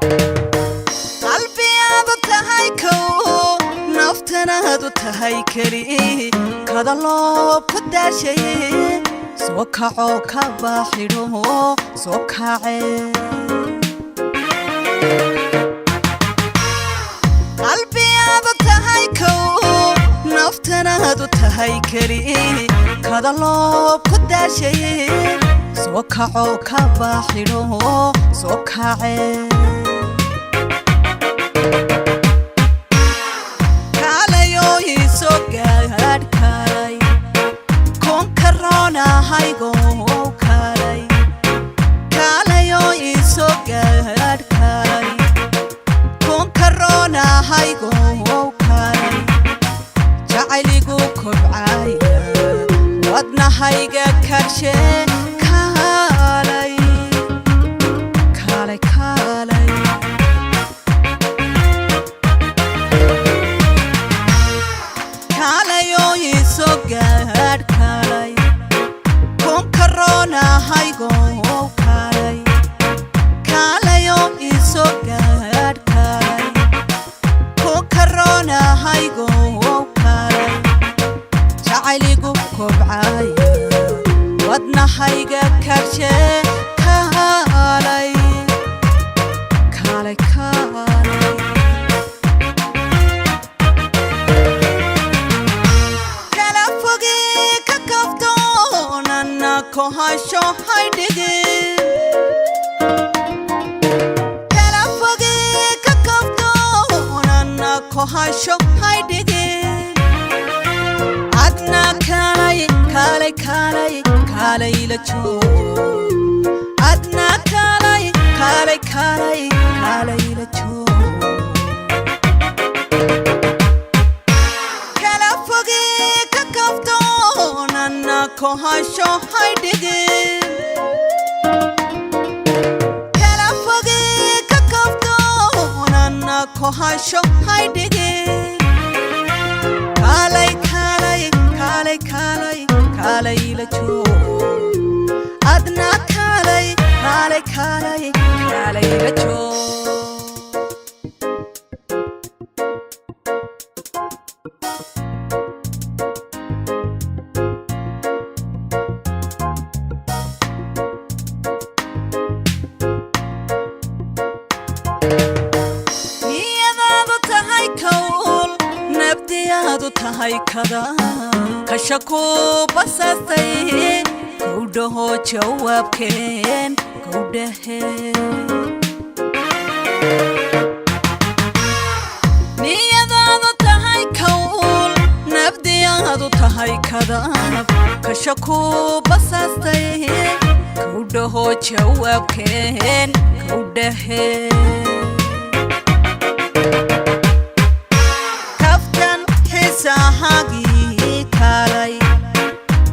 قلبي أبو تهيكو نفتنا دو تهيكري كذا الله كدا شيء سوكعو كباحرو سوكعي قلبي أبو تهيكو نفتنا دو تهيكري كذا الله كدا شيء سوكعو كباحرو سوكعي كالاي كون كورونا هايغو كالاي كالايو يسو غاد كالاي كون كورونا هايغو كالاي جعليغو كبعايا ودنا هايغا كرشه كالاي كالاي كالاي God kalay kon corona haigo kalay kalayo iso God kalay kon corona haigo kalay jacayligu kobcaya wadna hayga karshe kalay kalay kalay kohasho haydige kala foge kakafto nana kohasho haydige adna kalay kalay kalay kalay lacho adna kalay kalay kalay kalay lacho kala foge kakafto nana kohasho haydige kala foge kakafto nana kohasho haydige kalay kalay kalay kalay kalay lacho adna kalay kalay kalay kalay lacho tahay kada kashaku basastay kowdaho jawaabkeen kowdahe niyadaadu tahay kowl nabdiyaadu tahay kada kashaku basastay kowdaho jawaabkeen kowdahe sahagi kalay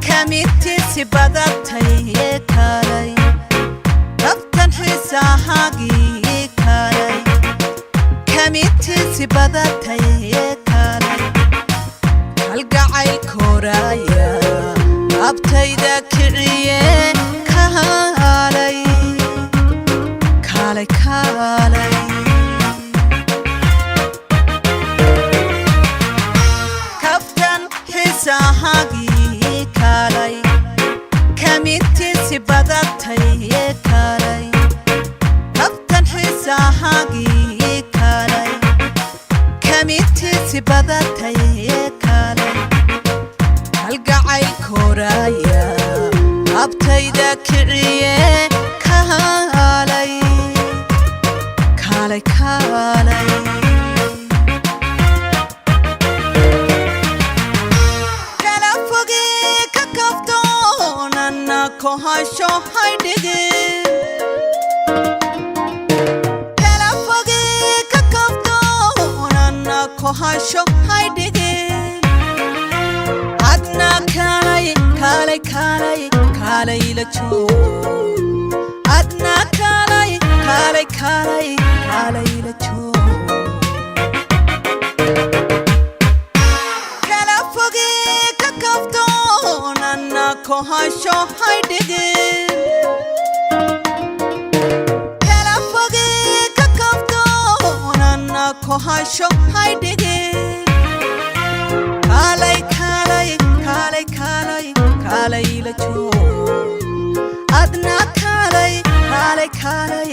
kamiti sibadatay kalay naftan hisahagi kalay kamiti sibadatay kalay halgacay koraya abtayda kiriye kalay kalay kalay sahagi kalay kamiti sibadatay kalay naftan hisahagi kalay kamiti sibadatay kalay halgacay koraya abtayda kiriye kalay kalay kalay kohasho haydige kala foge kakafto nana kohasho haydige adna kalay kalay kalay kalay lacho adna kalay kalay kalay kalay lacho kala foge kakafto nana kohasho haydige kala foge kakafto kohasho haydege kalay kalay kalay kalay kalay lacho adna kalay kalay kalay